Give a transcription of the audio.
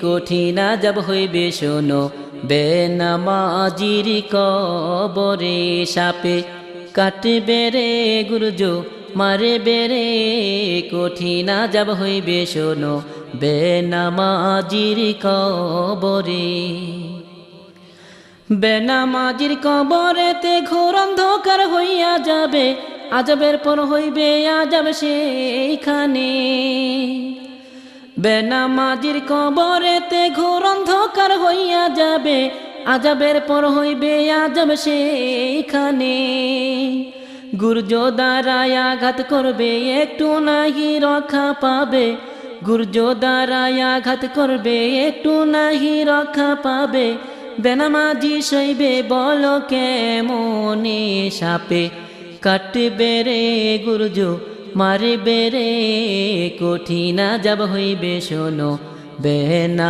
কঠিন আযাব হইবে শোনো, বেনামাজির কবরে সাপে কাটবে রে গুরজো মারবে রে। কঠিন আযাব হইবে শোনো, বেনামাজির কবরে। বেনামাজির কবরেতে ঘোর অন্ধকার হইয়া যাবে, আযাবের পর হইবে আযাব সেইখানে। বেনামাজির কবরেতে ঘোর অন্ধকার হইয়া যাবে, আযাবের পর হইবে আযাব সেইখানে। গুর্জ দ্বারায় আঘাত করবে একটু নাহি রক্ষা পাবে, গুর্জ দ্বারায় আঘাত করবে একটু নাহি রক্ষা পাবে। বেনামাজি সইবে বলো কেমনে সাপে কাটবে রে গুর্জ মারবে রে। কঠিন আযাব হইবে শোনো, বেনা